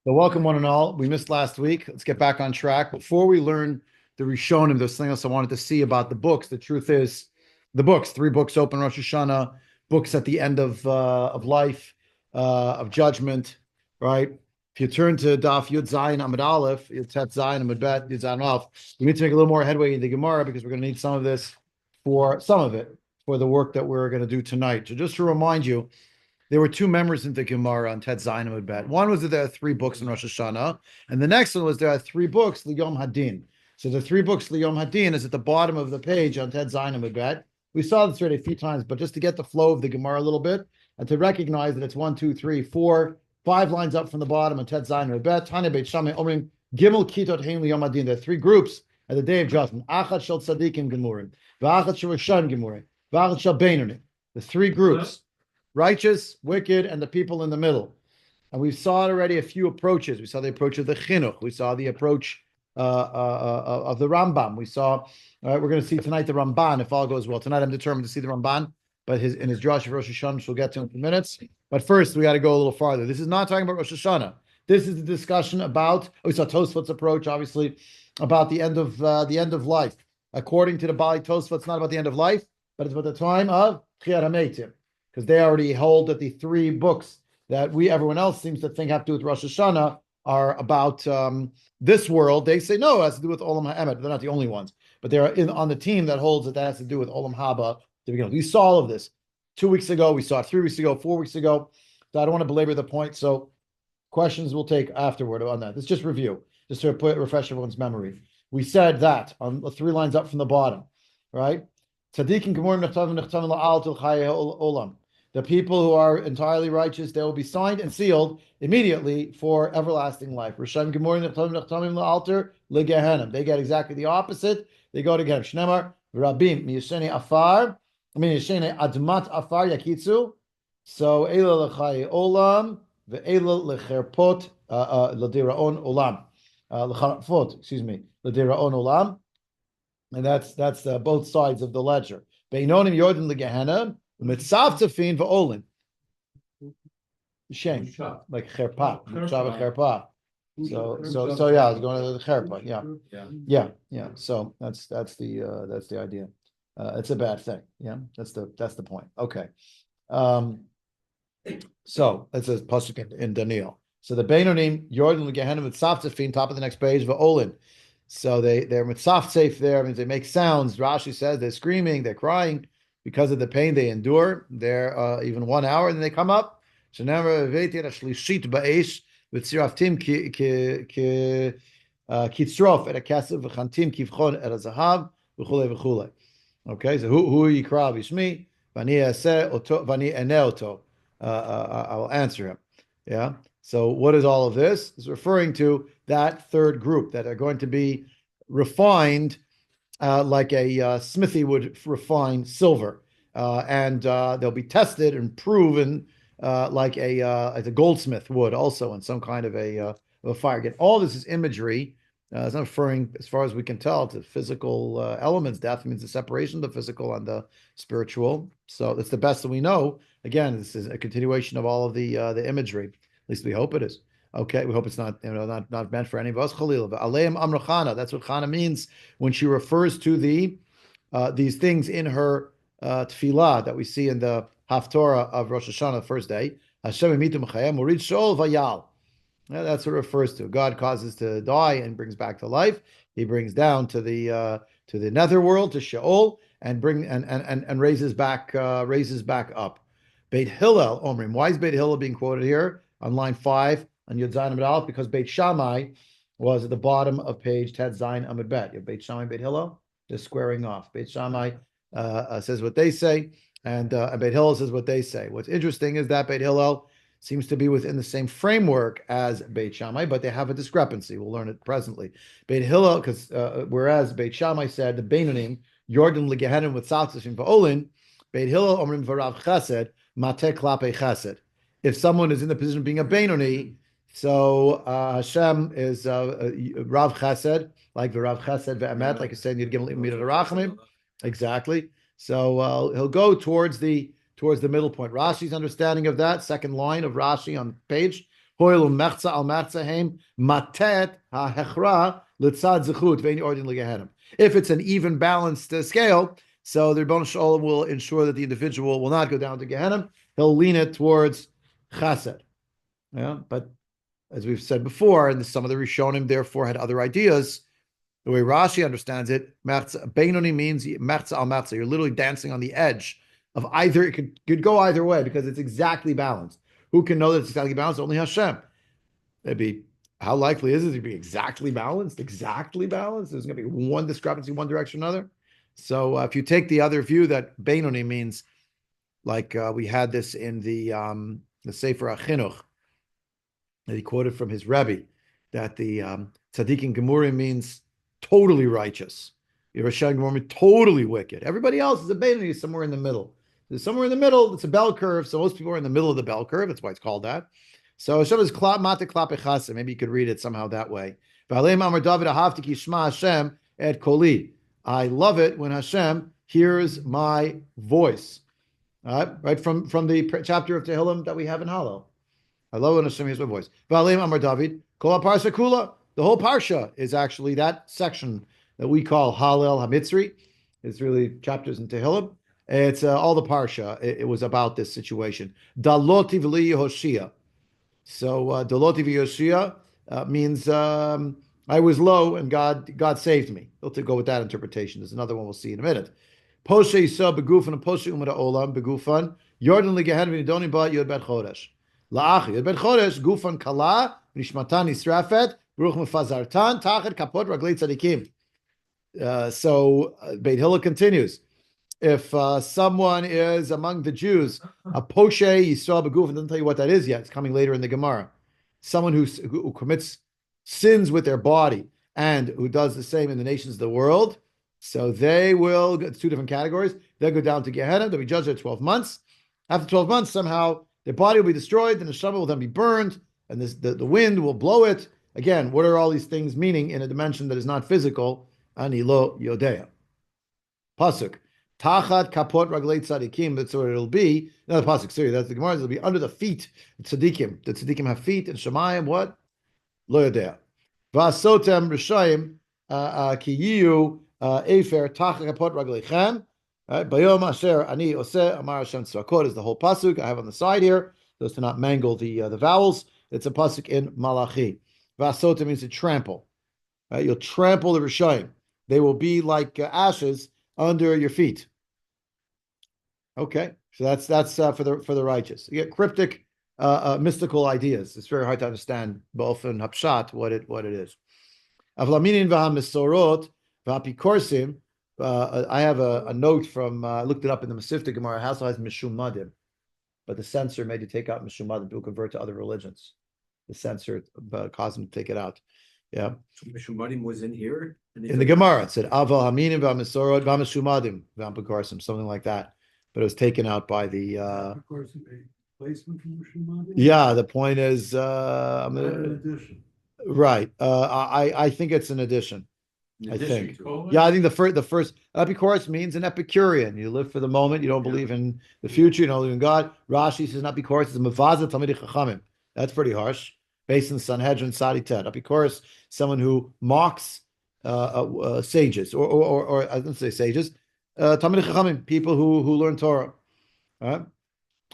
So welcome one and all. We missed last week. Let's get back on track. Before we learn the Rishonim, there's something else I wanted to see about the books. The truth is, the books, three books open Rosh Hashanah, books at the end of life, of judgment, right? If you turn to Daf Yud Zayin Amud Aleph, Yud Tet Zayin Amud Bet Yud Zayin Aleph, we need to make a little more headway in the Gemara because we're going to need some of this for some of it for the work that we're going to do tonight. So just to remind you, there were two members in the Gemara on Tet Zayin Amud Bet. One was that there are three books in Rosh Hashanah, and the next one was there are three books Liyom Hadin. So the three books Liyom Hadin is at the bottom of the page on Tet Zayin Amud Bet. We saw this already a few times, but just to get the flow of the Gemara a little bit and to recognize that it's 1, 2, 3, 4, 5 lines up from the bottom on Tet Zayin Amud Bet. Tanya Beit Shammai Omrim Gimel Kitot Hein Liyom Hadin. There are three groups at the Day of Judgment. Achat Shel Tzadikim Gemurim, V'Achat Shel Rishon Gemurim, V'Achat Shel Beinonim. The three groups. Righteous, wicked, and the people in the middle. And we saw already a few approaches. We saw the approach of the Chinuch. We saw the approach of the Rambam. We saw, we're going to see tonight the Ramban, if all goes well. Tonight I'm determined to see the Ramban, but in his Josh of Rosh Hashanah, which we'll get to in a few minutes. But first, we got to go a little farther. This is not talking about Rosh Hashanah. This is the discussion about, we saw Tosfot's approach, obviously, about the end of life. According to the Bali Tosfot, it's not about the end of life, but it's about the time of Chiyat HaMeitim, because they already hold that the three books that everyone else seems to think have to do with Rosh Hashanah are about this world. They say, no, it has to do with Olam HaEmet. They're not the only ones, but they're on the team that holds that has to do with Olam Haba to begin with. We saw all of this 2 weeks ago. We saw it 3 weeks ago, 4 weeks ago. So I don't want to belabor the point. So questions we'll take afterward on that. Let's just review, just to refresh everyone's memory. We said that on the 3 lines up from the bottom, right? Tzadikim Gemurim Nechtavim Nechtavim La'al Til Chayei Olam. The people who are entirely righteous, they will be signed and sealed immediately for everlasting life. Rishon Gemurim Nechtavim Nechtavim La'alter Legehenim. They get exactly the opposite. They go to Gehenim. Shnemar Rabim Miyasheni Afar. Miyasheni Admat Afar Yakitzu. So Eila Lechayei Olam ve'Eila Lecherpot Ladiraon Olam. Lecharpot, excuse me, Ladiraon Olam. And that's both sides of the ledger. Beinonim Yordan Legehenim. Mitzavtafin v'olin. Shame, like cherpa, cherpa. So yeah, I was going to the cherpa. Yeah. So that's the idea. It's a bad thing. Yeah, that's the point. Okay. So that's a pasuk in Daniel. So the Beinonim Yordan Gehenim Mitzavtafin, top of the next page, v'olin. So they're mitzavtef there. Means they make sounds. Rashi says they're screaming, they're crying because of the pain they endure. They're even 1 hour, and then they come up. Okay, so who yikra b'shmi? I will answer him. Yeah. So what is all of this? It's referring to that third group that are going to be refined like a smithy would refine silver, and they'll be tested and proven like a goldsmith would also in some kind of a fire. Again, all this is imagery. It's not referring, as far as we can tell, to physical elements. Death means the separation of the physical and the spiritual. So that's the best that we know. Again, this is a continuation of all of the imagery. At least we hope it is. Okay, we hope it's not not meant for any of us. Chalil, Aleim Amrachana. That's what Chana means when she refers to these things in her tefillah that we see in the Haftorah of Rosh Hashanah, the first day. Hashem emitu mechayem urid shol vayal. That's what it refers to. God causes to die and brings back to life. He brings down to the netherworld, to Sheol, and raises back up. Beit Hillel Omrim. Why is Beit Hillel being quoted here on line 5 on Yud Zayin Amud Aleph? Because Beit Shammai was at the bottom of page Tet Zayin Amud Bet. You have Beit Shammai, Beit Hillel, they're squaring off. Beit Shammai says what they say, and Beit Hillel says what they say. What's interesting is that Beit Hillel seems to be within the same framework as Beit Shammai, but they have a discrepancy. We'll learn it presently. Beit Hillel, because whereas Beit Shammai said the Beinonim Yordan Legehenim with Saltzashim Va'olin, Beit Hillel Omrim V'Rav Chesed Mateh Klape Chesed. If someone is in the position of being a Beinoni, so Hashem is Rav Chesed, like the Rav Chesed ve'emet, like you said, you'd give him midat rachamim. Exactly. So he'll go towards the middle point. Rashi's understanding of that, second line of Rashi on page, Hoil mechza al mechzahem matet ha'hechra litzad zechut ve'in ordin legehenim. If it's an even balanced scale, so the Rebbeinu Shalom will ensure that the individual will not go down to Gehenna. He'll lean it towards chesed. Yeah, but as we've said before, and some of the Rishonim therefore had other ideas. The way Rashi understands it, Beinoni means mechza al mechza. You're literally dancing on the edge of either. It could go either way because it's exactly balanced. Who can know that it's exactly balanced? Only Hashem. Maybe how likely is it to be exactly balanced? Exactly balanced? There's going to be one discrepancy, one direction, another. So if you take the other view that Beinoni means, like we had this in the Sefer HaChinuch, that he quoted from his Rebbe, that the Tzaddikim Gemurim means totally righteous. Yerusha Gemurim totally wicked. Everybody else is a Beinoni, somewhere in the middle. There's somewhere in the middle. It's a bell curve. So most people are in the middle of the bell curve. That's why it's called that. So Hashem is klap mate klap echase. Maybe you could read it somehow that way. V'aleim amar David ahavti ki shma Hashem et koli. I love it when Hashem hears my voice. Right from the chapter of Tehillim that we have in Hallel. I love when Hashem hears my voice. V'aleim amar David kol parsha kula. The whole parsha is actually that section that we call Hallel HaMitzri. It's really chapters in Tehillim. It's all the parsha. It was about this situation. Daloti v'li Yehoshia. So Daloti v'Yehoshia means I was low and God saved me. We'll go with that interpretation. There's another one we'll see in a minute. Poshe Yisah begufan and Poshe Umar Olam begufan Yordan ligehen v'nidoni ba Yod Bet Chodesh. La'ach Yod Bet Chodesh gufan kala v'nishmatan nisrafet Baruch mefazartan tachet kapot raglei tzadikim. So Beit Hillel continues. If someone is among the Jews, a poshe Yisrael beguf, and doesn't tell you what that is yet. It's coming later in the Gemara. Someone who commits sins with their body and who does the same in the nations of the world. So they will get two different categories. They'll go down to Gehenna. They'll be judged at 12 months. After 12 months, somehow their body will be destroyed. The neshama will then be burned, and the wind will blow it. Again, what are all these things meaning in a dimension that is not physical? Ani lo yodea. Pasuk. Tachat kapot raglei tzadikim. That's what it'll be. Another pasuk. Sorry, that's the Gemara. It'll be under the feet of tzadikim. The tzadikim have feet, and Shemayim what? Lo yodea. Vasotem rishayim kiyu efer tachat kapot ragleichem. Bayom asher ani oseh amar Hashem tzvakot is the whole pasuk I have on the side here, so as to not mangle the vowels. It's a pasuk in Malachi. Vasotem means to trample. You'll trample the rishayim. They will be like ashes under your feet. Okay, so that's for the righteous. You get cryptic, mystical ideas. It's very hard to understand both in Hapshat what it is. Avlaminin v'hamisorot v'apikorsim. I have a note from I looked it up in the Masifta Gemara. It also has mishumadim, but the censor made you take out mishumadim. People convert to other religions. The censor caused them to take it out. Yeah. So mishumadim was in here? In the Gemara, it said Aval Haminim v'Amisorot v'Amishumadim v'Ampakarsim, something like that. But it was taken out by the. Yeah, the point is. Right. I think it's an addition. I think. Yeah, I think the first Epicurus means an Epicurean. You live for the moment. You don't believe in the future. You don't believe in God. Rashi says Epicurus is a Mavaza Talmidei Chachamim. That's pretty harsh. Based in Sanhedrin Sadi Ted. Epicurus, someone who mocks sages, or I don't say sages, Talmidei Chachamim, people who learn Torah.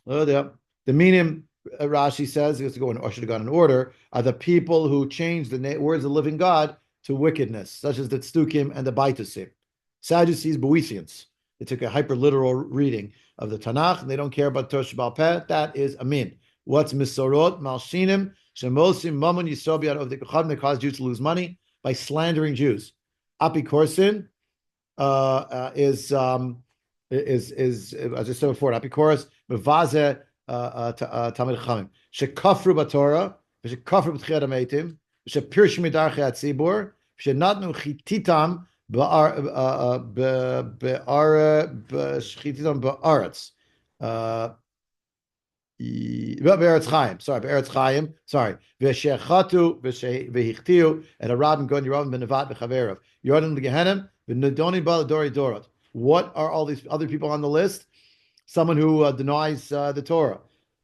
The meaning Rashi says, I should have gone in order, are the people who change the words of the living God to wickedness, such as the Tzdukim and the Baitusim. Sadducees, Boethians. They took a hyper-literal reading of the Tanakh, and they don't care about Torah Sheba'al Peh. That is Amin. What's Misorot, Malshinim, Shemosim, Mammon, Yisobiat of the Kuchad, they cause Jews to lose money by slandering Jews. Apikorsin is as I said before, Apikoros, Mevazeh, Talmid Chachamim. Shekafru b'Torah, shekafru b'tchiyat hametim, shepirsh midarchei hatzibur, shenatnu chititam b'aretz. Be'eretz Chaim, Be'eretz Chaim, V'shechatu, v'hichtiu, and a Rabban Gon Yeravim ben Nevat v'chaverov. Yordan l'gehenim, v'nedoni ba l'dori dorot. What are all these other people on the list? Someone who denies the Torah.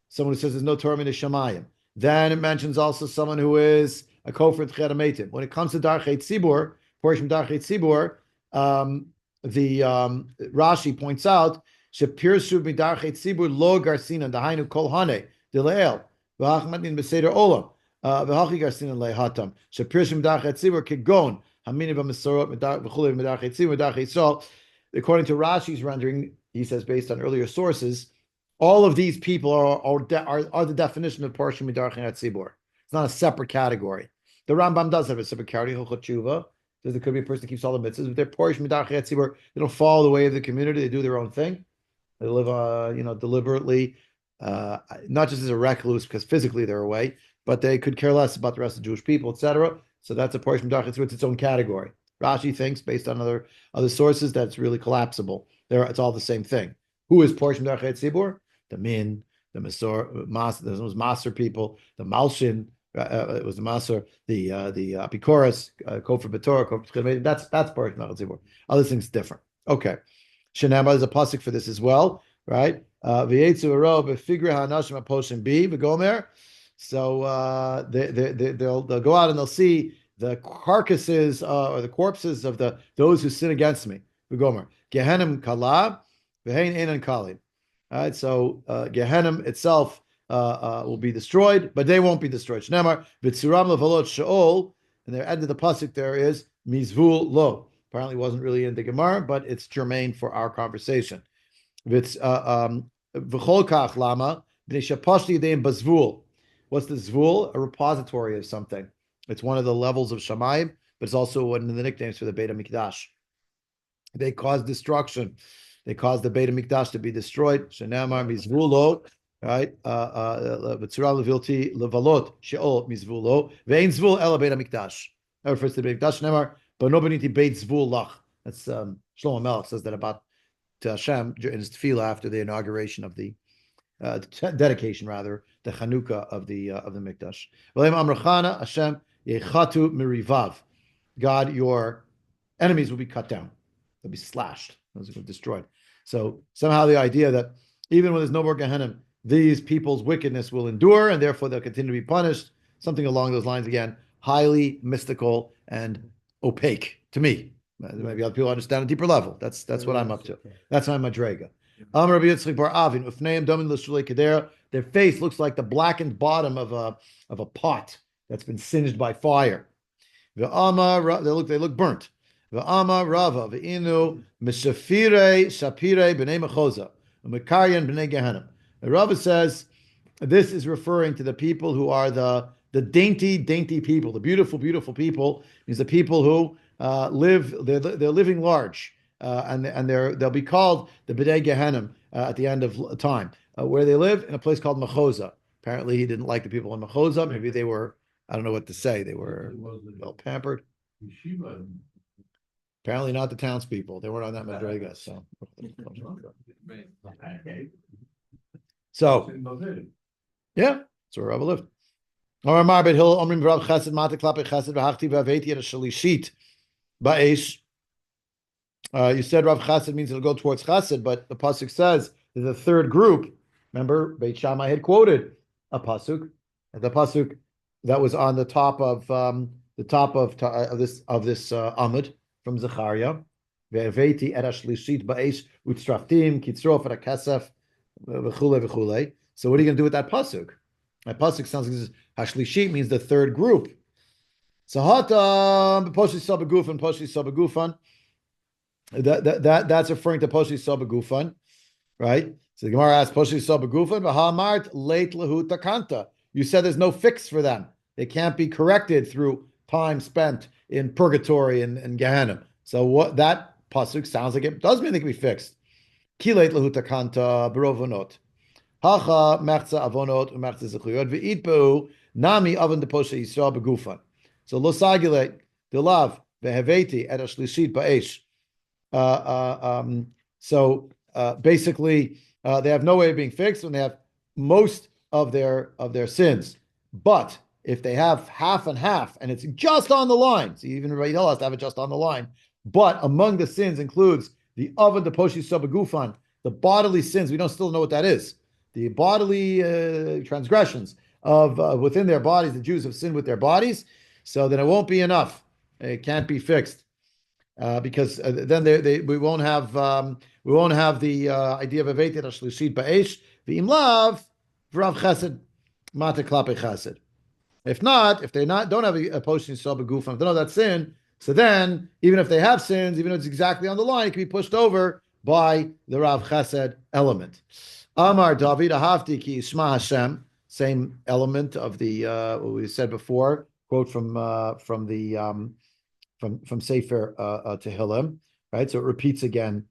Someone who says there's no Torah min Shamayim. Then it mentions also someone who is a kofar tchera meitim. When it comes to darchei tzibur, portion darchei tzibur, the Rashi points out shepirshu midarchei tzibur lo garsina dahainu kol hane dileel v'achmatin beseder olam v'hachi garsina lehatam shepirshu midarchei tzibur kigon hamini b'mesorot v'chulei midarchei tzibur midarchei yisrael. According to Rashi's rendering, he says based on earlier sources, all of these people are the definition of portion midarchei tzibur. It's not a separate category. The Rambam does have a separate category, Hilchot Tshuva. There could be a person that keeps all the mitzvahs, but they're portion midarchei tzibur. They don't follow the way of the community. They do their own thing. They live, deliberately, not just as a recluse because physically they're away, but they could care less about the rest of Jewish people, etc. So that's a portion midarchei tzibur. It's its own category. Rashi thinks, based on other sources, that it's really collapsible. It's all the same thing. Who is portion midarchei tzibur? The Min, the those Maser people, the Malshin. It was the Maser, the Apikoros, Kofar B'Torah, Kofar Tchel. That's part of Tzibur. Other things different. Okay, Shenaba is a pasuk for this as well, right? V'yetzu aro b'figra ha'anashim ha'poshim bi v'gomer. So they'll go out and they'll see the carcasses or the corpses of those who sin against me. V'gomer Gehenim kala v'hein einan kalim. All right, so Gehenna itself will be destroyed, but they won't be destroyed. Shnemar v'tzuram levalot sheol, and the end of the pasuk there is mizvul lo. Apparently, wasn't really in the Gemara, but it's germane for our conversation. V'chol kach lama b'nei shapashti yedayim bazvul. What's the zvul? A repository of something. It's one of the levels of Shamayim, but it's also one of the nicknames for the Beit HaMikdash. They cause destruction. They caused the Beit HaMikdash to be destroyed. Shenamar mizvulo, right? V'tzura levilti levalot sheol mizvulo ve'ein zvul ela Beit HaMikdash. That refers to the Beit HaMikdash. Shenamar b'no beniti Beit Zvul lach. That's Shlomo Melech says that about Hashem in his tefillah after the inauguration of the dedication, rather the Chanukah of the Mikdash. V'leim amrachana Hashem yechatu mirivav. God, your enemies will be cut down. They'll be slashed. Those will be destroyed. So somehow the idea that even when there's no more Gehenna, these people's wickedness will endure and therefore they'll continue to be punished. Something along those lines, again, highly mystical and opaque to me. Maybe other people understand a deeper level. That's what I'm up to. That's my madrega. Their face looks like the blackened bottom of a pot that's been singed by fire. They look burnt. V'ama Rava v'inu mishafire shapire b'nei mechoza u'mekaryan b'nei Gehenna. Rava says this is referring to the people who are the dainty people, the beautiful people. Means the people who live. They're living large, and they'll be called the b'nei Gehenna at the end of time. Where they live in a place called Mechoza. Apparently, he didn't like the people in Mechoza. Maybe they were. I don't know what to say. They were well pampered. Apparently not the townspeople. They weren't on that madrega. So yeah, that's where Rabbi lived. You said Rav Chesed means it'll go towards Chesed, but the pasuk says there's a third group. Remember, Beit Shammai had quoted a pasuk, the pasuk that was on the top of this Amud from Zechariah. Ve'eveti et hashlishit ba'esh u'tzraftim kitzrof et hakesef v'chule v'chule. So what are you going to do with that pasuk? That pasuk sounds like hashlishit means the third group. So hatam poshi sabagufan poshi sabagufan. That's referring to poshi sabagufan, right? So the Gemara asks poshi sabagufan v'hamart late lahu takanta. You said there's no fix for them. They can't be corrected through time spent in purgatory and Gehenna. So what that pasuk sounds like it does mean they can be fixed. Kileit lahuta kanta b'rovonot. Hacha mechza avonot u'mechza zechuyot v'itbu nami avon deposhe Yisrael begufan. So lo sagile delav veheveti et ashlishit ba'esh. So basically, they have no way of being fixed when they have most of their sins. But if they have half and half, and it's just on the line, so even Rabbi Hillel has to have it just on the line. But among the sins includes the oven, the poshi sabagufan, the bodily sins. We don't still know what that is. The bodily transgressions of within their bodies. The Jews have sinned with their bodies, so then it won't be enough. It can't be fixed because then we won't have the idea of avetit ashlushit ba'esh v'imlav v'rav chesed mata klape chesed. If not, if they don't have a posting sub gufan, if they don't have that sin, so then even if they have sins, even if it's exactly on the line, it can be pushed over by the Rav Chesed element. Amar David Ahavti ki Shema Hashem, same element of the what we said before, quote from Sefer Tehillim, right? So it repeats again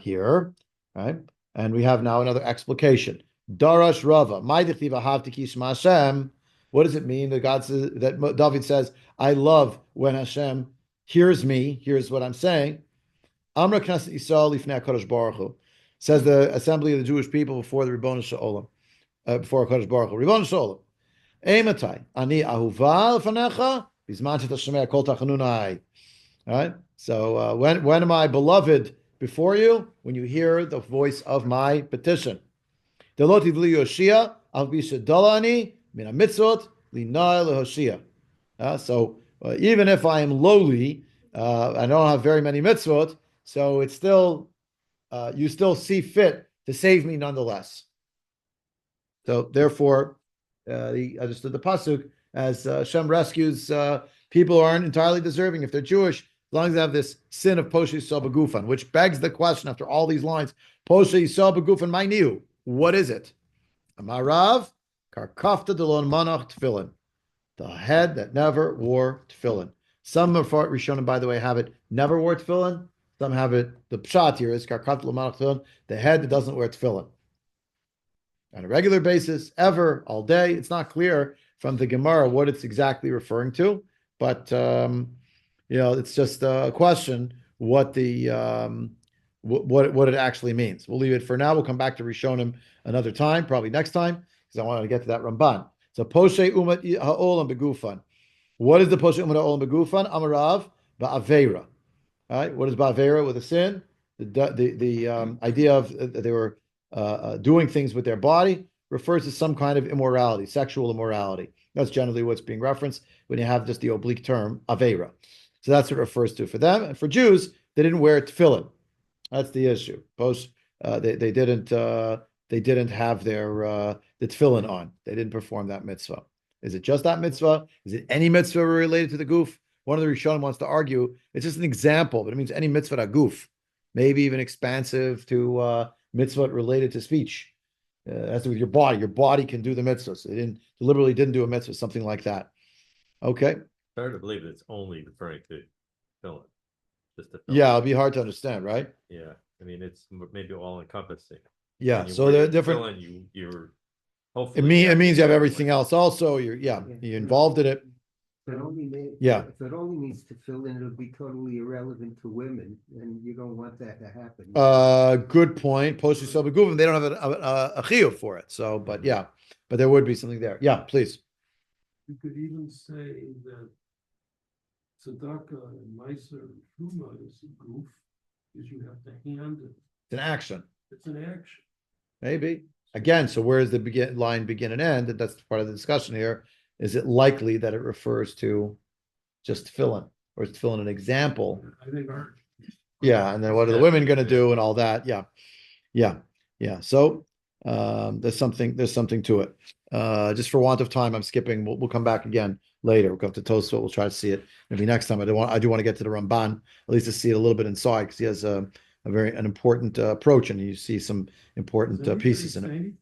here, right? And we have now another explication. Darash Rava, Ma'idechtiv Ahavti ki Shema Hashem. What does it mean that God says that David says, I love when Hashem hears me, hears what I'm saying? Amra Knesset Yisrael Lifnei HaKadosh Baruch Hu, says the assembly of the Jewish people before the Ribono Shel Olam, before HaKadosh Baruch Hu. Ribono Shel Olam, Eimatai, Ani Ahuva Lefanecha, Bizman Sheta Shemei Kol Tachanunai. All right? So when am I beloved before you? When you hear the voice of my petition. Deloti V'li Yoshia, Al Bisha Dalani, Mina Mitzvot, Linai Lehoshia. So even if I am lowly, I don't have very many mitzvot, so it's still, you still see fit to save me nonetheless. So therefore, he understood the pasuk as Hashem rescues people who aren't entirely deserving if they're Jewish, as long as they have this sin of Poshe Yisrael B'Gufan, which begs the question after all these lines, Poshe Yisrael B'Gufan Ma'niu, what is it? Amarav, Karkafta Delon Manach Tefillin, the head that never wore tefillin. Some Rishonim, by the way, have it never wore tefillin. Some have it, the pshat here is Karkafta Delon Manach Tefillin, the head that doesn't wear tefillin. On a regular basis, ever, all day. It's not clear from the Gemara what it's exactly referring to, but it's just a question what the what it actually means. We'll leave it for now. We'll come back to Rishonim another time, probably next time, because I wanted to get to that Ramban. So Poshe Umat Ha'olam Begufan. What is the Poshe Umat Ha'olam Begufan? Amarav Ba'avera. All right. What is Ba'avera with a sin? The idea of they were doing things with their body refers to some kind of immorality, sexual immorality. That's generally what's being referenced when you have just the oblique term Avera. So that's what it refers to for them. And for Jews, they didn't wear tefillin. That's the issue. They didn't have their the tefillin on. They didn't perform that mitzvah. Is it just that mitzvah? Is it any mitzvah related to the goof? One of the Rishonim wants to argue it's just an example, but it means any mitzvah a goof, maybe even expansive to mitzvah related to speech. That's with your body. Your body can do the mitzvah. So they deliberately didn't do a mitzvah, something like that. Okay. Hard to believe it's only referring to tefillin. Yeah, it'll be hard to understand, right? Yeah, I mean it's maybe all encompassing. Yeah, so they're different. Tefillin, you're hopefully it means you have everything else. Also, you're involved in it. If it only means to fill in, it'll be totally irrelevant to women, and you don't want that to happen. Good point. Poshu Sobaguvim, they don't have a chiyuv for it. So, but there would be something there. Yeah, please. You could even say that tzedakah and meiser and truma is a goof, because you have to hand it. It's an action. It's an action. Maybe. Again, so where does the line begin and end? And that's part of the discussion here. Is it likely that it refers to just tefillin, or is tefillin an example? I think yeah, and then what are the women going to do and all that? Yeah. So there's something to it. Just for want of time, I'm skipping. We'll come back again later. We'll go to Tosfot. We'll try to see it maybe next time. I do want to get to the Ramban, at least to see it a little bit inside, because he has an important approach, and you see some important pieces in it.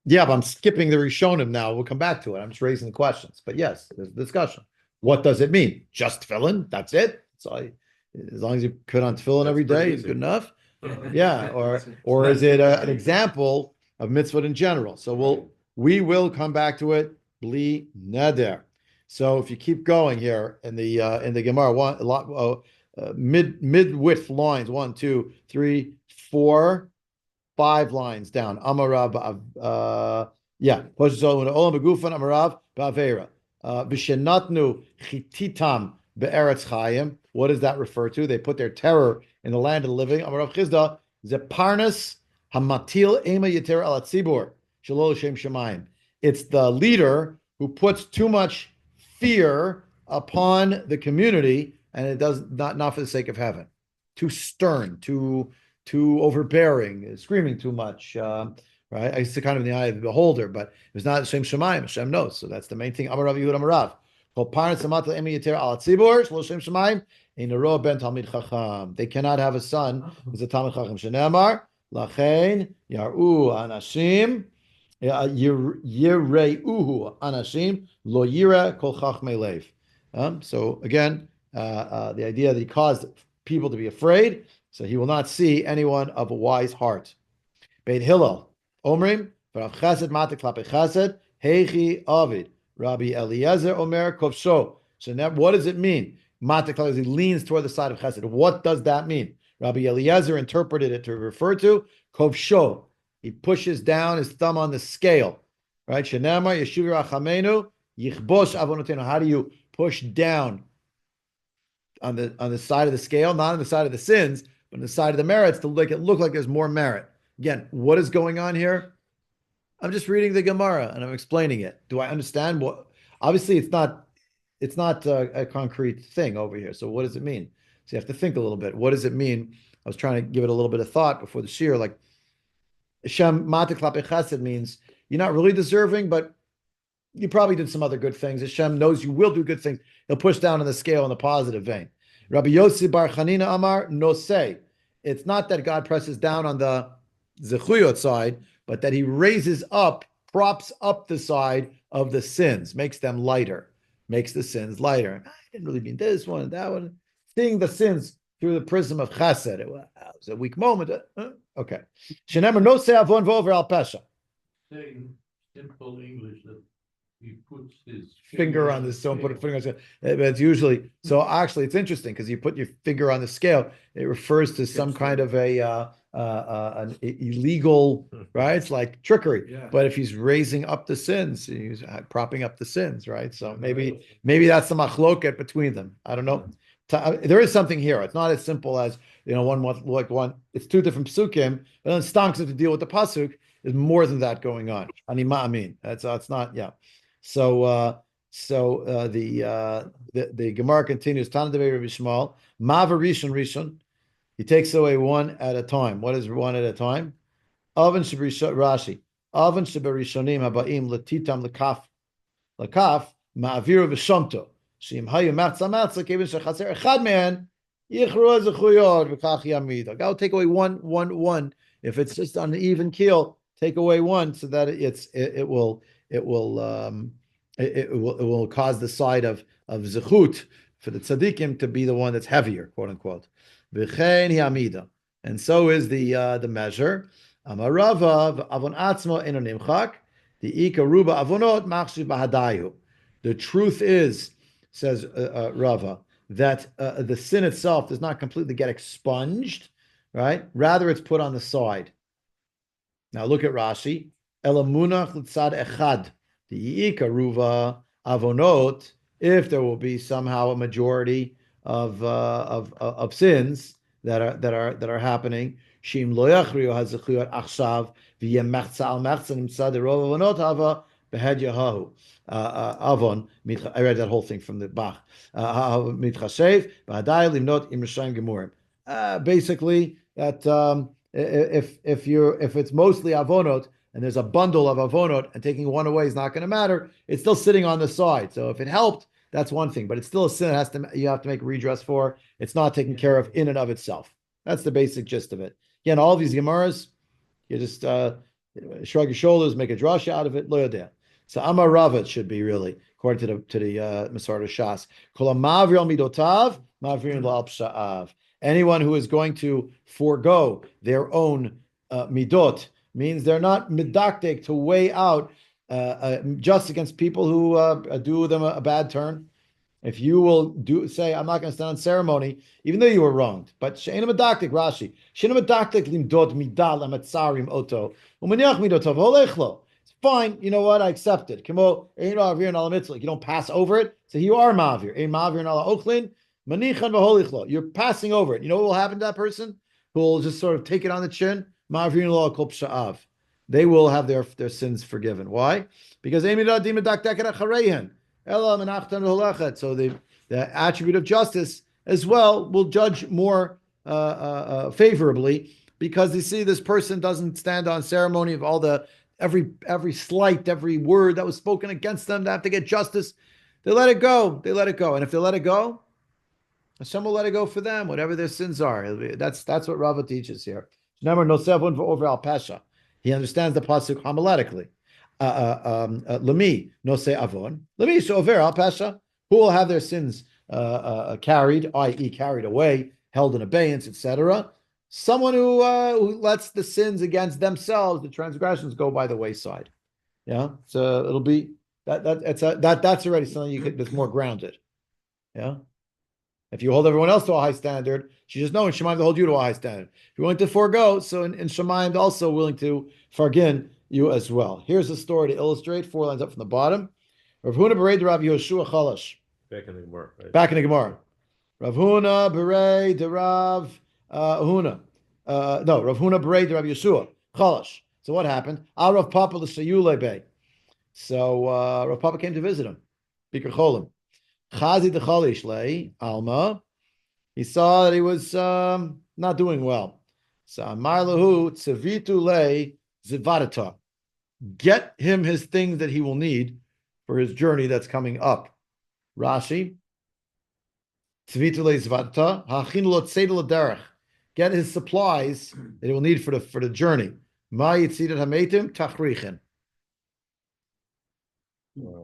Yeah, but I'm skipping the Rishonim now. We'll come back to it. I'm just raising the questions. But yes, there's a discussion. What does it mean? Just tefillin? That's it? So as long as you put on tefillin every day, it's good enough. Yeah, or is it an example of mitzvot in general? So we will come back to it. Bli neder. So if you keep going here in the Gemara, mid width lines, 1, 2, 3, 4, 5 lines down. Amarav, Olam begufan Amarav ba'avera. V'shenatnu chititam be'eretz chayim. What does that refer to? They put their terror in the land of the living. Amarav Chizda zeparnas Hamatil ema yeter al tzibur shelo l'shem shemayim. It's the leader who puts too much fear upon the community, and it does not for the sake of heaven. Too stern, too overbearing, screaming too much. Right? It's kind of in the eye of the beholder, but it's not the same Shemayim. Hashem knows, so that's the main thing. Amar Rav Yehud Amar Rav. They cannot have a son who's a Talmud Chacham. Shenemar lachein yaru anashim yireuhu anashim lo yira kol chachmei lev. So again, the idea that he caused people to be afraid, so he will not see anyone of a wise heart. Beit Hillel Omrim v'Rav Chesed Mata Klape Chesed Heichi Avid Rabbi Eliezer Omer Kovsho. So now, what does it mean? Mata Klape, he leans toward the side of Chesed. What does that mean? Rabbi Eliezer interpreted it to refer to Kovsho. He pushes down his thumb on the scale, right? Shenamar Yeshuv Rachamenu Yichbosh Avonotenu. How do you push down on the side of the scale, not on the side of the sins, but on the side of the merits to make it look like there's more merit? Again, what is going on here? I'm just reading the Gemara and I'm explaining it. Do I understand what? Obviously, it's not a concrete thing over here. So what does it mean? So you have to think a little bit. What does it mean? I was trying to give it a little bit of thought before the shir. Like Hashem Mata Klape Chesed means you're not really deserving, but you probably did some other good things. Hashem knows you will do good things. He'll push down on the scale in the positive vein. Rabbi Yossi Bar Chanina Amar no say. It's not that God presses down on the Zechuyot side, but that he raises up, props up the side of the sins, makes them lighter, makes the sins lighter. I didn't really mean this one and that one. Seeing the sins through the prism of chesed. It was a weak moment. Okay. Shenemer no se avon v'over al pesha. Saying simple English that he puts his Finger on the stone, put a finger on the scale. It's usually, so actually it's interesting because you put your finger on the scale, it refers to some kind of an illegal, right? It's like trickery. Yeah. But if he's raising up the sins, he's propping up the sins, right? So maybe that's the machloket between them. I don't know. There is something here. It's not as simple as, one. It's two different psukim, but then stonks to deal with the pasuk. There's more than that going on. Ani ma'amin. It's not. Yeah. So the Gemara continues. Tana Devei Rabbi Shmuel. Mava Rishon. He takes away one at a time. What is one at a time? Oven Rashi. Oven Shabarishonim Habaim Latitam Lakaf Ma'aviru V'Shomto. Shim Hayu Matza Kevin Shechaser Echad Man Yichru Zechuyot V'Kach Yamida. God will take away one. If it's just on an even keel, take away one so that it will cause the side of zechut for the tzaddikim to be the one that's heavier, quote unquote. V'chein hi'amida, and so is the measure. Amarava avon atzmo eno nimchak the ikaruba avonot machshiv bahadayu. The truth is, says Rava, that the sin itself does not completely get expunged, right? Rather, it's put on the side. Now look at Rashi. Elamunach l'tzad echad the ikaruva avonot. If there will be somehow a majority of sins that are happening, shim lo yachriu hazechuyot achshav v'yem mechza al mechza nimtza derov avonot hava behed yahahu avon. I read that whole thing from the Bach. Mitchashev b'hadai limnot im rishayim gemurim. Basically, that if it's mostly avonot and there's a bundle of avonot and taking one away is not going to matter, it's still sitting on the side. So if it helped, that's one thing, but it's still a sin you have to make redress for. It's not taken care of in and of itself. That's the basic gist of it. Again, all these Gemaras, you just shrug your shoulders, make a drasha out of it. Lo yodea. So Amar Rava should be really, according to the Masar Shas. Kol ma'avir al midotav, ma'avirin lo al psha'av. Anyone who is going to forego their own midot means they're not midaktek to weigh out just against people who do them a bad turn. If you will say, I'm not going to stand on ceremony, even though you were wronged. But she'ena medaktek, Rashi. She'ena medaktek limdot midal amatzarim oto. Umaniach midotov olechlo. It's fine. You know what? I accept it. Kimo ein ma'avir and ala mitzvah. You don't pass over it. So you are ma'avir. Ein ma'avir and ala ochlin. Manichan v'holichlo. You're passing over it. You know what will happen to that person who will just sort of take it on the chin? Ma'avrin lo kol psha'av. They will have their sins forgiven. Why? Because so the attribute of justice as well will judge more favorably, because you see this person doesn't stand on ceremony of all the every slight, every word that was spoken against them. They have to get justice. They let it go. They let it go. And if they let it go, Hashem will let it go for them, whatever their sins are. That's what Rava teaches here. Remember, no sevun for over al pasha. He understands the pasuk homiletically. Lemi no se avon. Lemi so over al pasha. Who will have their sins carried, i.e., carried away, held in abeyance, etc. Someone who lets the sins against themselves, the transgressions, go by the wayside. Yeah, so it'll be that's already something that's more grounded. Yeah. If you hold everyone else to a high standard, you just know in Shemaim to hold you to a high standard. If you're willing to forego, so in Shemaim also willing to forgive you as well. Here's a story to illustrate, 4 lines up from the bottom. Rav Huna Berei Rav Yoshua Chalash. Back in the Gemara, right? Back in the Gemara. Rav Huna Berei de Rav Huna. No, Rav Huna Berei de Rav Yeshua Chalash. So what happened? Al Rav Papa l'Shayule Bey. So Rav Papa came to visit him. Bikur Cholim. Chazi de Chalish lei Alma. He saw that he was not doing well. So Amar lahu tzevitu lei zivadata. Get him his things that he will need for his journey that's coming up. Rashi. Tzevitu lei zivadata. Hachin lo tzedel derech. Get his supplies that he will need for the journey. Ma yitzidat hametim tachrichin.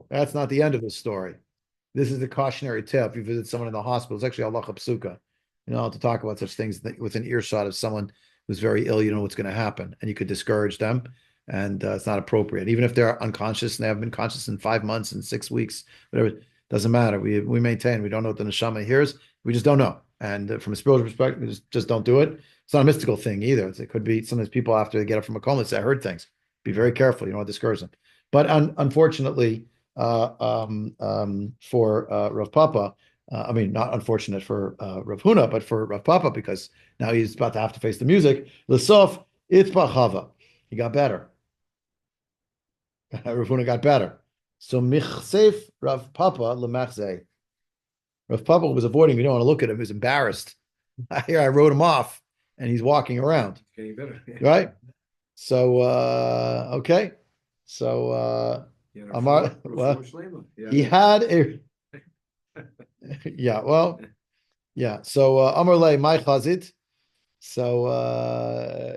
That's not the end of the story. This is the cautionary tale. If you visit someone in the hospital, it's actually halacha psuka. You know, to talk about such things within earshot of someone who's very ill, you know what's going to happen, and you could discourage them, and it's not appropriate. Even if they're unconscious and they haven't been conscious in 5 months and 6 weeks, whatever, doesn't matter. We maintain. We don't know what the neshama hears. We just don't know. And from a spiritual perspective, we just don't do it. It's not a mystical thing either. It could be sometimes people after they get up from a coma say, "I heard things." Be very careful. You don't want to discourage them. But unfortunately, for Rav Papa, I mean, not unfortunate for Rav Huna, but for Rav Papa, because now he's about to have to face the music. L'sof itbachava. He got better. Rav Huna got better. So michsef Rav Papa lemachzeh. Rav Papa was avoiding. You don't want to look at him. He was embarrassed. Here I wrote him off, and he's walking around. Getting better. Right. So okay. So Amar, well, he had a yeah, well, yeah. So Amar lei my chazit. So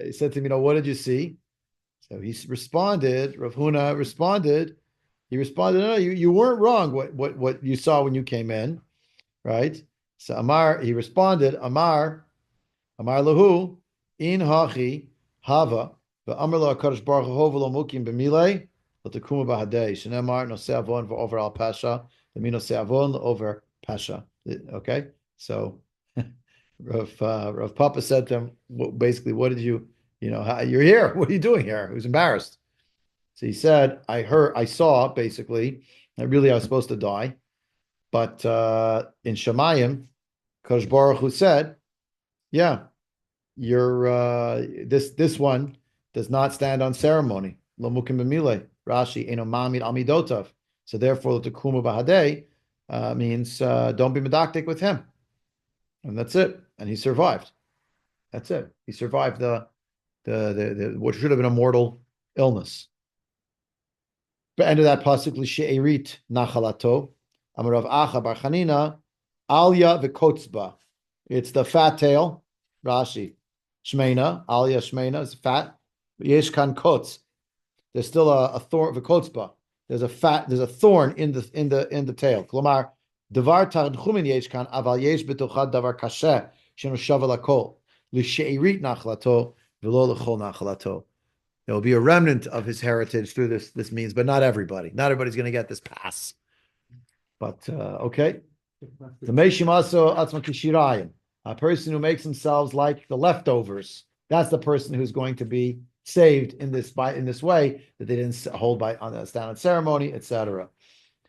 he said to me, you know, what did you see? So he responded, Rav Huna responded, no, you weren't wrong what you saw when you came in, right? So Amar, he responded, Amar lahu, in hachi hava, but Amar lo HaKadosh Baruch Hu hova lo mukim b'milei, l'tekuma b'hadei, shenemar nosei avon v'over al pasha, l'mi nosei avon over pasha. Okay, so Rav Papa said to him, basically, what did you're here. What are you doing here? He was embarrassed. So he said, I saw, basically, that really I was supposed to die. But in Shemayim, Kodesh Baruch Hu said, yeah, you're this one does not stand on ceremony. Lo mukim b'milei. Rashi, eno mamid amidotav. So therefore, the tekuma b'hadei means don't be medactic with him. And that's it. And he survived. That's it. He survived the what should have been a mortal illness. But end of that pasuk, l'she'erit nachalato, amarav acha bar chanina, alya v'kotzba. It's the fat tail, Rashi. Shmeina, alya shmeina is fat. Yesh kan kotz. There's still a thorn v'kotzba. There's a thorn in the tail. Klomar, davar tadchumin yesh kan, aval yesh betochad davar kasher, sheno shavel hakol. L'she'erit nachalato, v'lo l'chol nachalato. There will be a remnant of his heritage through this means, but not everybody. Not everybody's going to get this pass. But okay. The Meishimaso Atzma Kishirayim, a person who makes themselves like the leftovers. That's the person who's going to be saved in this way that they didn't hold stand on ceremony, etc.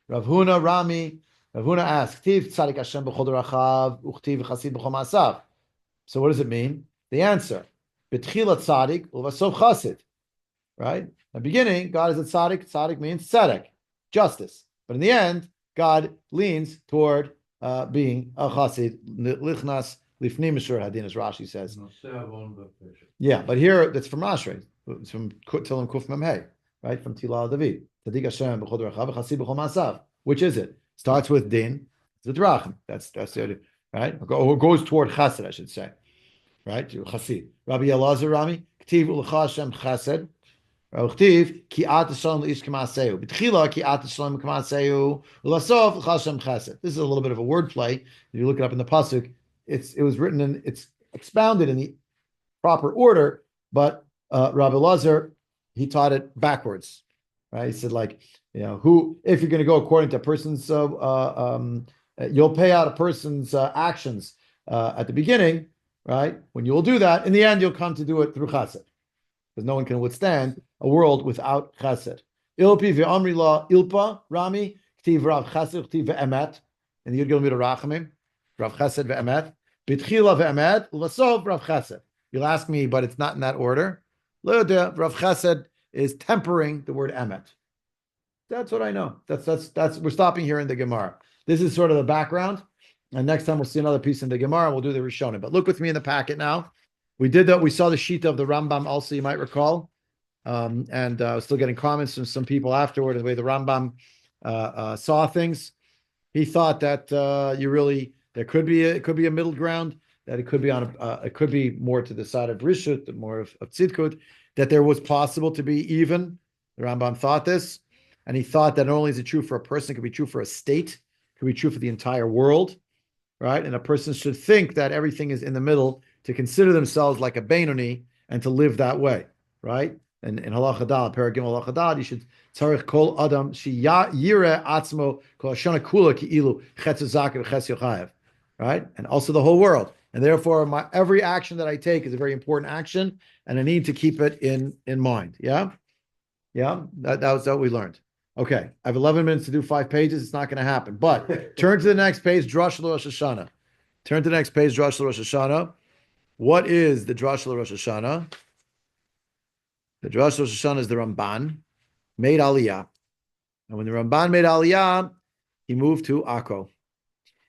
Rav Huna asked, Tiv tzadik Hashem b'chol derachav, uchtiv chasid b'chol ma'asav. So what does it mean? The answer. B'tchila tzaddik, u'v'sov chassid. Right? In the beginning, God is a tzaddik. Tzaddik means tzedek, justice. But in the end, God leans toward being a chassid. Lichnas lifnim mishur hadin, as Rashi says. Yeah, but here that's from Rashi. It's from Tilim Kuf Mem Hey, right? From Tilal David. Tzaddik Hashem b'chol derachav v'chassid b'chol maasav. Which is it? Starts with din. It's the drachim. That's the idea, right? Or goes toward chassid, I should say. Right? Chassid. Rabbi Elazar Rami, K'tiv u'lecha Hashem chassid. Uchtiv ki at shalom leish k'maaseu. B'tchila ki at shalom k'maaseu. U'lasov l'cha Hashem chassid. This is a little bit of a wordplay. If you look it up in the pasuk, it was written in, it's expounded in the proper order, but Rabbi Elazar, he taught it backwards. Right? He said, like, who, if you're going to go according to a person's, you'll pay out a person's actions at the beginning, right? When you will do that, in the end, you'll come to do it through chesed, because no one can withstand a world without chesed. Ilpi ve'amri la ilpa rami k'tiv rav chesed k'tiv ve'emet, and the Yud Gimel Midah Rachamim, rav chesed ve'emet, b'tchila ve'emet u'lasov rav chesed. You'll ask me, but it's not in that order. Rav chesed is tempering the word emet. That's what I know. That's we're stopping here in the Gemara. This is sort of the background. And next time we'll see another piece in the Gemara, we'll do the Rishonim. But look with me in the packet now. We did that. We saw the sheet of the Rambam also, you might recall. And I was still getting comments from some people afterward, the way the Rambam saw things. He thought that there could be a middle ground, that it could be it could be more to the side of Rishut, more of Tzidkut, that there was possible to be even. The Rambam thought this. And he thought that not only is it true for a person, it could be true for a state, it could be true for the entire world, right? And a person should think that everything is in the middle, to consider themselves like a Beinoni and to live that way, right? And in Halacha Dal, Paragim Halacha Dal, you should tzarich kol adam shi yireh atzmo kol hashana kula ki'ilu chetz zakir chetz yochayev, right? And also the whole world. And therefore, every action that I take is a very important action, and I need to keep it in mind. Yeah? Yeah? That was what we learned. Okay, I have 11 minutes to do 5 pages. It's not going to happen. But turn to the next page, Drush Rosh Hashanah. Turn to the next page, Drush Rosh Hashanah. What is the Drush Rosh Hashanah? The Drush Rosh Hashanah is the Ramban, made Aliyah. And when the Ramban made Aliyah, he moved to Akko.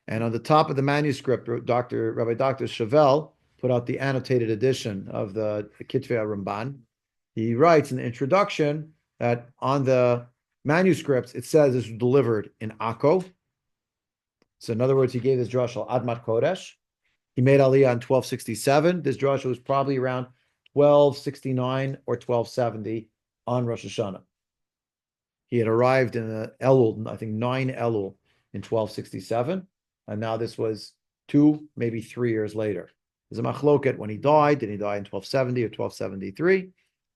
And on the top of the manuscript, Rabbi Dr. Chevelle put out the annotated edition of the Kitvei Ramban. He writes in the introduction that on the manuscripts, it says this was delivered in Akko. So in other words, he gave this drashal Admat Kodesh. He made Aliyah in 1267. This drashal was probably around 1269 or 1270 on Rosh Hashanah. He had arrived in Elul, I think 9 Elul in 1267. And now this was 2, maybe 3 years later. There's a machloket when he died. Did he die in 1270 or 1273?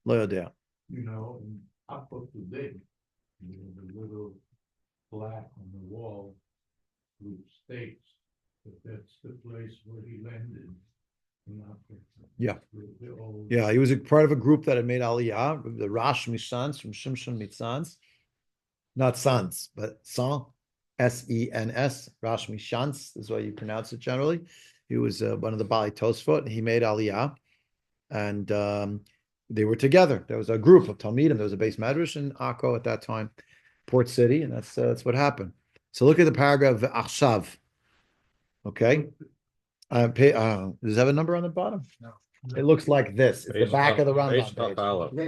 Lo yodea. In Akko today, the little plaque on the wall states that that's the place where he landed in Akko. Yeah. Yeah, he was a part of a group that had made Aliyah, the Rash Mishans from Shimshon Mitzans. Not Sans, but San, S-E-N-S, Rash Mishans, is what you pronounce it generally. He was one of the Bali Tosfot, and he made Aliyah. And they were together. There was a group of Talmidim. There was a base medrash in Akko at that time, port city, and that's what happened. So look at the paragraph Achshav. Okay, does it have a number on the bottom? No. It looks like this. It's the back of the Rambam page.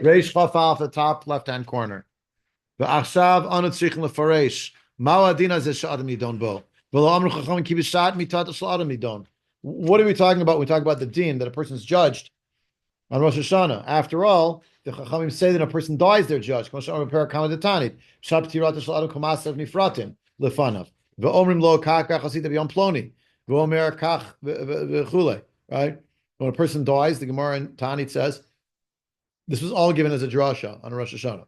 Reish Chaf Aleph, the top left-hand corner. The Achshav anu tzrichen lefaresh ma'u adina ze she'adam yidon bo v'lo amru chachamim ki b'shat mitat she'adam yidon. What are we talking about? We talk about the din that a person's judged on Rosh Hashanah. After all, the Chachamim say that a person dies, they're judged. Right? When a person dies, the Gemara in Tanit says, this was all given as a drasha on Rosh Hashanah.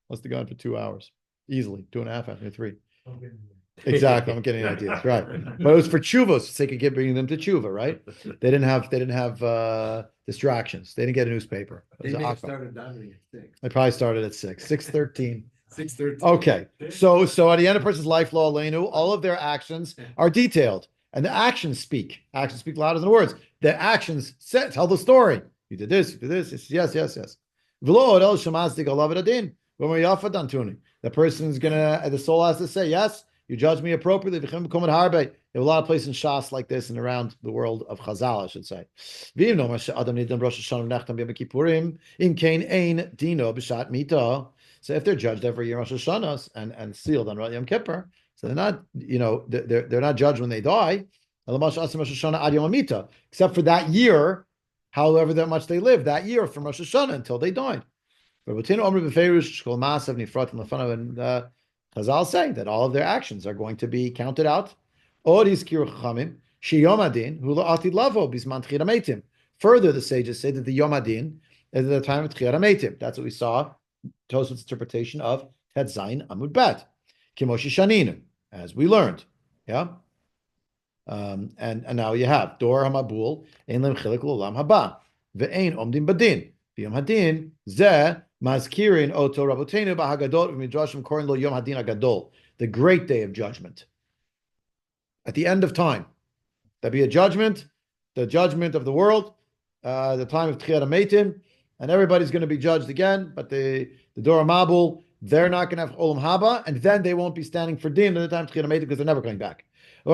Must have gone for 2 hours. Easily. 2.5 after 3. Exactly. I'm getting ideas. Right. But it was for tshuva, so they could get bringing them to tshuva, right? They didn't have distractions. They didn't get a newspaper. They may have started diving at 6. They probably started at 6, 6:13. 6:13. Okay. So at the end of a person's life, law Aleinu, all of their actions are detailed. And the actions speak. Actions speak louder than words. The actions tell the story. You did this, you did this. He says, yes, yes, yes. V'lo odel shemasdik alav adin. The person is gonna, the soul has to say, yes, you judge me appropriately. There are a lot of places in Shas like this and around the world of Chazal, I should say. So if they're judged every year Rosh Hashanah and sealed on Yom Kippur, so they're not, they're not judged when they die, except for that year, however that much they live that year from Rosh Hashanah until they died. And Chazal say that all of their actions are going to be counted out. Further, the sages say that the Yom Adin is at the time of Tchiyat HaMeitim. That's what we saw, Tosaf's interpretation of Tet Zayin Amud Bet, Kimoshi Shaninu, as we learned. Yeah? And now you have Dor HaMabul, Ein Lem Chilik L'Olam Haba, Ve'ein Omdim Badin, Yom Hadin, Zeh, Mazkirin Oto Rabotenu B'Hagadol Midrashim Korin Lo Yom Hadin Hagadol, the great day of judgment. At the end of time, there'll be a judgment, the judgment of the world, the time of Tchiyat HaMeitim, and everybody's going to be judged again. But the Dor HaMabul, they're not going to have Olam Haba, and then they won't be standing for Din at the time of Tchiyat HaMeitim because they're never coming back. The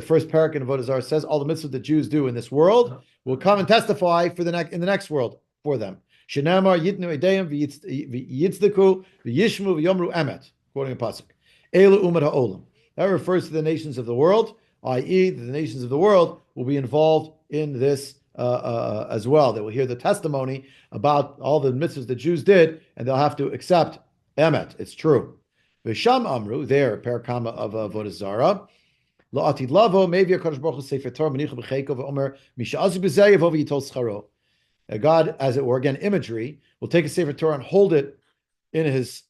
first parak in Avodah Zarah says all the mitzvahs that Jews do in this world will come and testify in the next world for them. Shenamar yitnu edeyim v'yitzdeku v'yishmu v'yomru emet, quoting a pasuk. Elu umat ha'olam. That refers to the nations of the world, i.e., the nations of the world will be involved in this as well. They will hear the testimony about all the mitzvahs that Jews did, and they'll have to accept emet. It's true. V'sham amru, there, parakama of Avodah Zarah. La'atid lavo, maybe a Kadosh Baruch Hu sefer Torah manicha b'cheiko v'omer misha'azu b'zeh yavo v'yitol scharo. God, as it were, again, imagery, will take a sefer Torah and hold it in his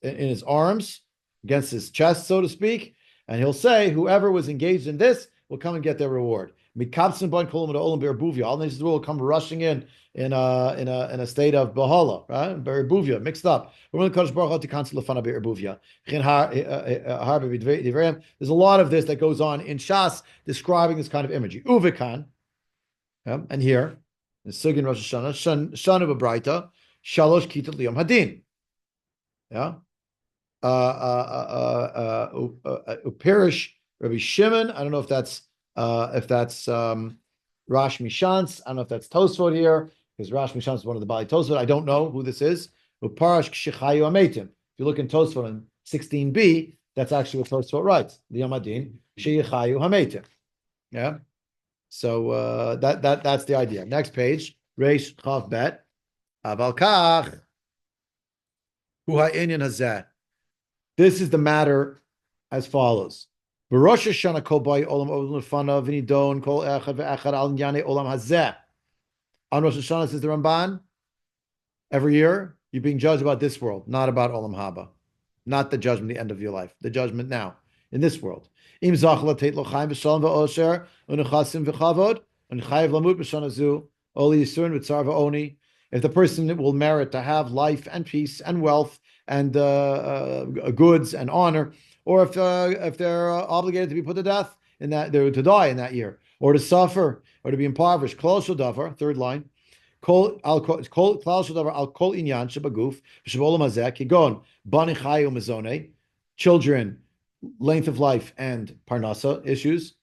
arms, against his chest, so to speak, and he'll say, whoever was engaged in this will come and get their reward. All nations of the world will come rushing in a state of Bahala, right? Be'erbuvia, mixed up. There's a lot of this that goes on in Shas describing this kind of imagery. Uvikan, and here, the Sugin Rosh Hashanah, Shana B'Braita, Shalosh Kitat Liyom Hadin. Yeah. Upirish Rabbi Shimon. I don't know if that's Rash Mishans. I don't know if that's Tosfot here, because Rash Mishans is one of the Bali Tosfot. I don't know who this is. Uparash Kshichayu Ametim. If you look in Tosfot in 16b, that's actually what Tosfot writes. The Yamadin Kshichayu Hametim. Yeah. So that's the idea. Next page, Reish Chav Bet. Aval Kach Hu Ha'inyan Hazeh. This is the matter as follows. B'Rosh Hashanah kol bay olam olam lefanav v'nidon kol echad ve'echad al nyane olam hazeh. On Rosh Hashanah, says the Ramban, every year you're being judged about this world, not about olam haba, not the judgment, the end of your life, the judgment now in this world. Im zach latet lo chaim v'shalom v'osher u'nechasim v'chavod u'nechayev lamut b'shana zu oli yisurin v'tzar v'oni. If the person will merit to have life and peace and wealth and goods and honor, or if they're obligated to be put to death in that, they're to die in that year, or to suffer, or to be impoverished. Klal shodavar, third line. Klal shodavar al kol inyan shebaguf shebolam hazeh kigon bani chayu mezone, children, length of life, and parnasa issues.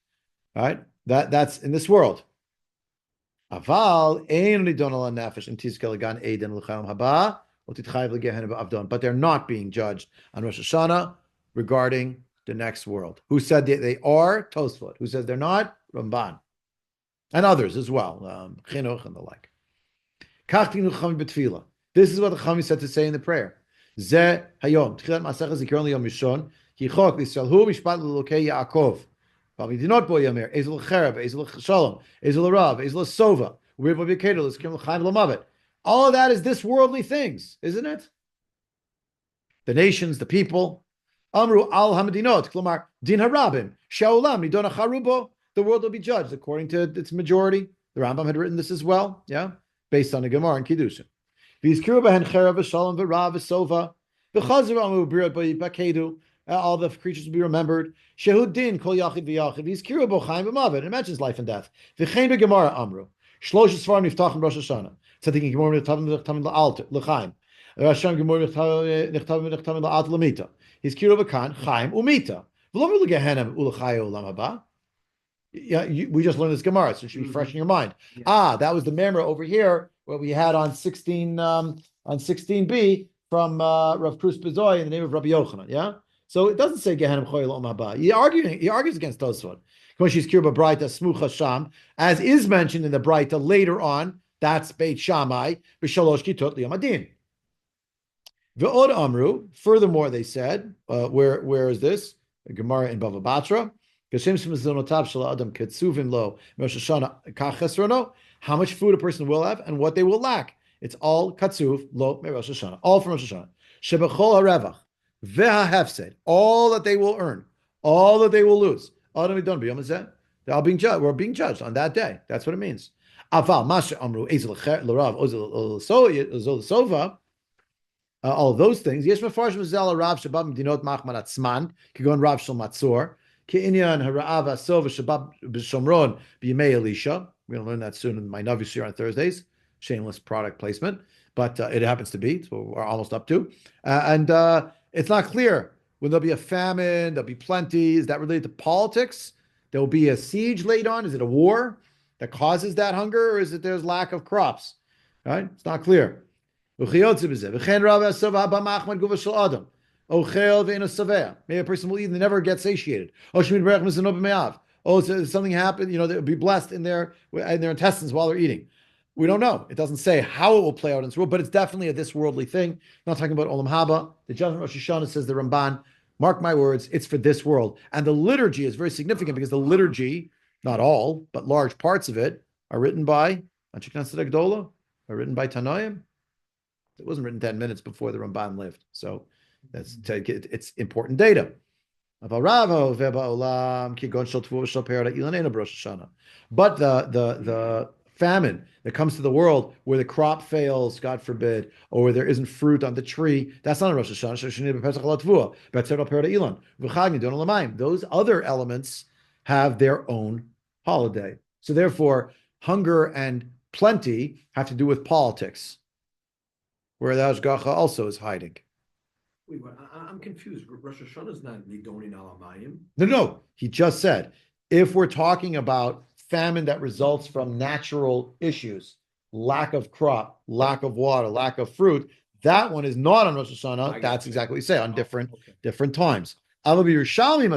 All right, that's in this world. Aval ein nidon ala nefesh and tizkel gan eden l'chayim haba. But they're not being judged on Rosh Hashanah regarding the next world. Who said that they are? Tosfot. Who says they're not? Ramban. And others as well. Chinuch and the like. This is what the Chami said to say in the prayer. Ze hayom. Tchilat Masechah Zikaron Liyom Rishon. Hichok L'Yisrael Mishpat L'Elokei Yaakov. V'amidinot Bo Yamer. Ezel L'Cherev. Ezel L'Shalom. Ezel L'Rav. Ezel L'Sova. U'Riv V'Kedo. L'Skim L'Chaim L'Mavet. All of that is this worldly things, isn't it? The nations, the people. Amru al hamadinot, klomar din harabim, sha'olam nidon acharubo. The world will be judged according to its majority. The Rambam had written this as well, yeah, based on the Gemara and Kiddushin. V'yizkiru b'hen cherav v'shalom v'rav v'sova v'chazer amu b'riot b'yipakedu all the creatures will be remembered. Shehudin kol yachid v'yachid. He's kiru bochaim b'mavet. It mentions life and death. V'chein b'gemara amru. Shlosh svarim niftachim Rosh Hashanah. Tzadikin gemara nichtavim la'alt l'chaim. Rosh Hashanah gemara nichtavim la'alt l'mita. He's kiru b'kan chaim umita. V'lo l'gehenem u'l'chayu u'lam haba. Yeah, we just learned this Gemara, so it should be fresh in your mind. Yeah. That was the memra over here, what we had on 16b from Rav Krus Bezoy in the name of Rabbi Yochanan. Yeah, so it doesn't say Gehenim Choyel Om Haba. He argues against Tosfot. She's Kirba Braita Smucha Sham, as is mentioned in the Braita later on. That's Beit Shammai b'shalosh kitot liyam adin. Ve'od Amru. Furthermore, they said, where is this? The Gemara in Bava Batra. How much food a person will have and what they will lack. It's all katsuv lo Rosh Hashanah, all from Rosh Hashanah. Shebechol harevach ve'hahefsed, all that they will earn, all that they will lose. They're all being judged. We're being judged on that day. That's what it means. Aval masha amru ezel l'rav ozel sova. All of those things. Yesh mefarsh mazel rav shabab medinot machman atzman kigon rav shel matzor. Ke'inyan hara'ava sova shabab b'shomron b'yimei Elisha. We're going to learn that soon in my Navi Shir on Thursdays. Shameless product placement, but it happens to be. So we're almost up to. And it's not clear. Will there be a famine? There'll be plenty. Is that related to politics? There will be a siege laid on. Is it a war that causes that hunger, or is it there's lack of crops? Right? It's not clear. Maybe a person will eat and never get satiated. Oh, something happened, they'll be blessed in their intestines while they're eating. We don't know. It doesn't say how it will play out in this world, but it's definitely a this worldly thing. I'm not talking about Olam Haba. The judgment of Rosh Hashanah, says the Ramban, mark my words, it's for this world. And the liturgy is very significant because the liturgy, not all, but large parts of it, are written by Anshe Knesset Agdola, are written by Tanoim. It wasn't written 10 minutes before the Ramban lived. So it's important data. But the famine that comes to the world where the crop fails, God forbid, or where there isn't fruit on the tree, that's not a Rosh Hashanah. Those other elements have their own holiday. So therefore, hunger and plenty have to do with politics, where the Hashgacha also is hiding. Wait, I'm confused. Rosh Hashanah is not Nidonin Alamayim. No. He just said, if we're talking about famine that results from natural issues, lack of crop, lack of water, lack of fruit, that one is not on Rosh Hashanah. That's exactly what you say, on different times. Yerushalmi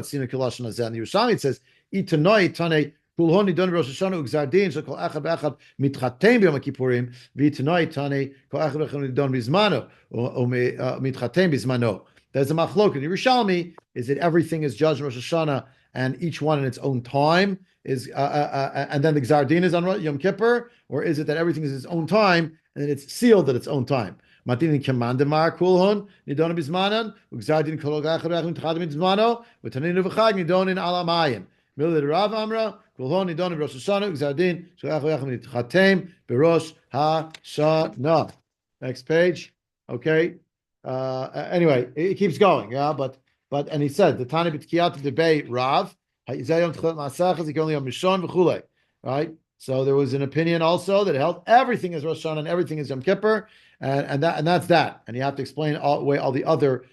it says, Itanoi Tane Kulhoni Don Rosh Hashanah Ugzardin Shakol Echad Echad Mitchatem B'Yom Kippurim V'Itanoi Tane Kol Echad Echad Don Bizmano Mitchatem Bizmano. There's a machlok in Yerushalmi. Is it everything is judged in Rosh Hashanah and each one in its own time is and then the Gzardin is on Yom Kippur, or is it that everything is its own time and then it's sealed at its own time? Matinin Kamandamar Kulhon Nidon Bizmanan Ugzardin Kol Echad Echad Mitchatem Bizmano V'Tanin Uvachag Nidonin Alamayim. Milad Rav Amra Kulhon Nidon Rosh Hashanah Gzardin Shulach Echad Mitchatem Berosh Hashanah. Next page. Okay. Anyway, it keeps going, yeah, but and he said the Tani B'Tkiyat debate Rav Hayizayom Tchilat Masach is only on Mishon v'Chulei, right? So there was an opinion also that held everything is Rosh Hashanah and everything is Yom Kippur, and that's that, and you have to explain all the other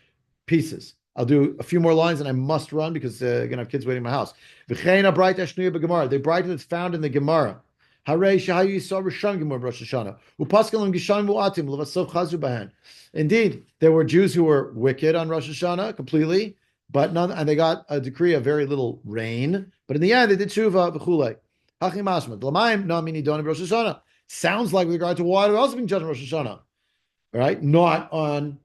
pieces. I'll do a few more lines and I must run because I'm gonna have kids waiting in my house. V'cheina Braita Shnuya b'Gemara, the Braita that's found in the Gemara. Harei Shahayu Yisrael Rishon Gemara Rosh Hashanah Upaskelim Gishan Mu'atim Levasov Chazu Bahan. Indeed, there were Jews who were wicked on Rosh Hashanah completely, but none, and they got a decree of very little rain. But in the end, they did tshuva v'chulei. Hachim Ashmat L'mayim Namini Donim Rosh Hashanah. Sounds like with regard to water, they're also being judged on Rosh Hashanah, all right? Not on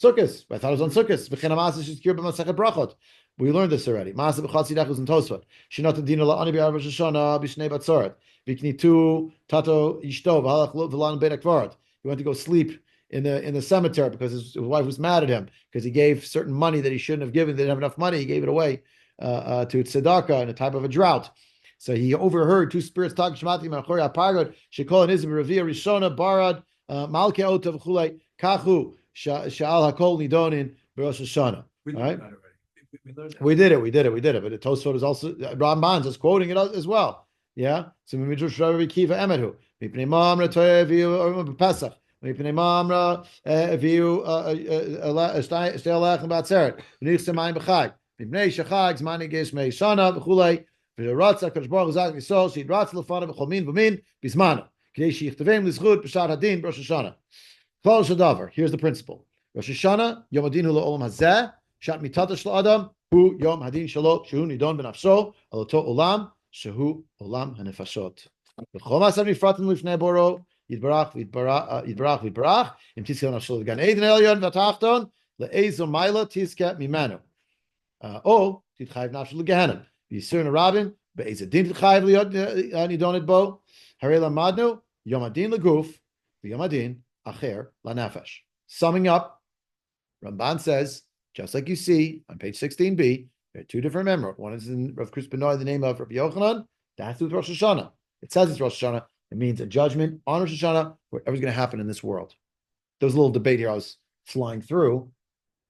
Sukkot. I thought it was on Sukkot. V'chen Hamasah Shizkir b'Masechet Brachot. We learned this already. Maseh b'Chatzi Dechus and Tosfot. Shinat Dina La'ani B'Arav Rosh Hashanah B'Shnei Batzoret. V'Knitu Tato Yishto V'Halach V'Lan Bein Akvaret. He went to go sleep in the cemetery because his wife was mad at him because he gave certain money that he shouldn't have given. They didn't have enough money. He gave it away to tzedakah in a type of a drought. So he overheard two spirits talking. Shemati Machori Apargod Shekol and Izim Revia Rishona Barad Malke Otav Chulei Kachu Sha'al Hakol Nidonin B'Rosh Hashanah. We All learned right. that already. We learned that. We did it. But the Tosfot is also Ramban's is quoting it as well. Yeah. So we just Rabbi Kiva Emedu. Mipnei Mamra Torah Viu Pesach. Mipnei Mamra Viu Stay Alechem Batzeret. V'nich Semayim B'Chag. Mipnei Shechag Zmani Geis Mei Shana V'Chulei. V'Ratza Kadosh Baruch Hu Zak Yisrael She'id Ratza Lefanav B'Chol Min V'Min B'Zmanu. K'dei Sheyichtavim L'Zchut B'Shad Hadin B'Rosh Hashanah. Klal Shadavar. Here's the principle. Rosh Hashanah Yom Hadin Hu L'Olam Hazeh. Shat Mitata Shel Adam. Hu Yom Hadin Shelo Shehu Nidon B'Nafsho Al Oto Olam Shehu Olam HaNefashot. V'chol Ma'asav Nifratim Lifnei Boro Yitbarach V'Yitbarach Im Tizkel Nafsho L'Gan Eden Elyon V'Tachton Le'ezo Maila Tizke Mimenu O Titchayev Nafsho L'Gehenim V'Yisur N'Rabim Be'ez Adin Titchayev Nidon Et Bo Harei Lamadnu Yom Hadin L'Guf V'Yom Hadin Acher LaNefesh. Summing up, Ramban says, just like you see on page 16b, there are two different memorot. One is in Rav Kruz Benoy, the name of Rabbi Yochanan. That's with Rosh Hashanah. It says it's Rosh Hashanah. It means a judgment on Rosh Hashanah, whatever's going to happen in this world. There was a little debate here I was flying through.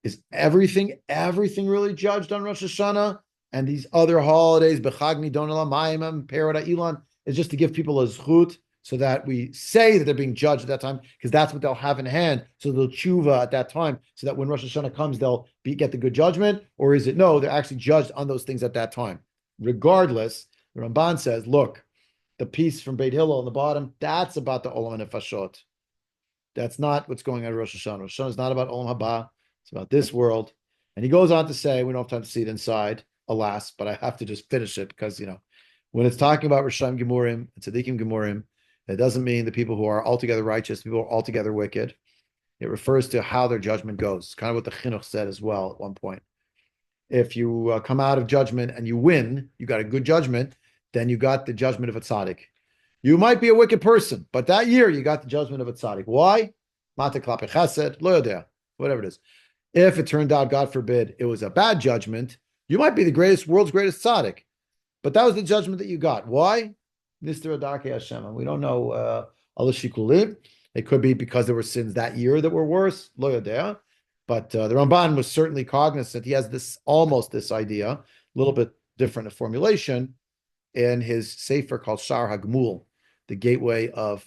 Is everything really judged on Rosh Hashanah? And these other holidays, Bechagni, Don Elamayim, Perada, Elon, is just to give people a zchut, so that we say that they're being judged at that time, because that's what they'll have in hand. So they'll tshuva at that time, so that when Rosh Hashanah comes, they'll get the good judgment. Or is it no? They're actually judged on those things at that time. Regardless, the Ramban says, look, the piece from Beit Hillel on the bottom, that's about the Olam HaNefashot. That's not what's going on at Rosh Hashanah. Rosh Hashanah is not about Olam Haba. It's about this world. And he goes on to say, we don't have time to see it inside, alas, but I have to just finish it because, when it's talking about Rishayim Gemurim and Tzadikim Gemurim, it doesn't mean the people who are altogether righteous, people who are altogether wicked. It refers to how their judgment goes. It's kind of what the Chinuch said as well at one point. If you come out of judgment and you win, you got a good judgment, then you got the judgment of a tzaddik. You might be a wicked person, but that year you got the judgment of a tzaddik. Why? Mata klape chesed, lo yodea, whatever it is. If it turned out, God forbid, it was a bad judgment, you might be the world's greatest tzaddik. But that was the judgment that you got. Why? Mr. Adarke Hashem. And we don't know Allah Shikulim. It could be because there were sins that year that were worse, lo yodea. But the Ramban was certainly cognizant. He has this idea, a little bit different a formulation, in his sefer called Shar HaGmul, the gateway of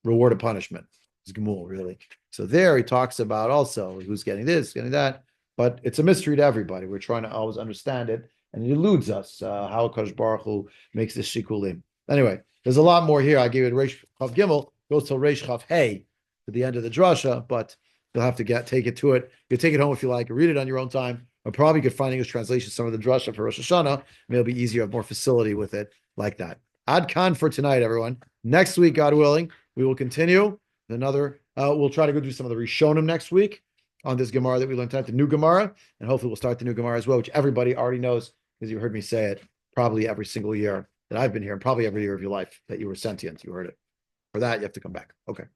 reward and punishment. It's Gmul, really. So there he talks about also who's getting this, getting that. But it's a mystery to everybody. We're trying to always understand it. And it eludes us how Kadosh Baruch Hu makes this shikulim. Anyway, there's a lot more here. I gave it Reish Chav Gimel, goes till Reish Chav Hey to the end of the drasha, but you'll have to take it to it. You can take it home if you like, or read it on your own time, or probably could find English translation some of the drasha for Rosh Hashanah. Maybe it'll be easier, have more facility with it like that. Ad Khan for tonight, everyone. Next week, God willing, we will continue another. We'll try to go do some of the Rishonim next week on this Gemara that we learned tonight, the new Gemara, and hopefully we'll start the new Gemara as well, which everybody already knows because you heard me say it probably every single year that I've been here, and probably every year of your life that you were sentient. You heard it. For that, you have to come back. Okay.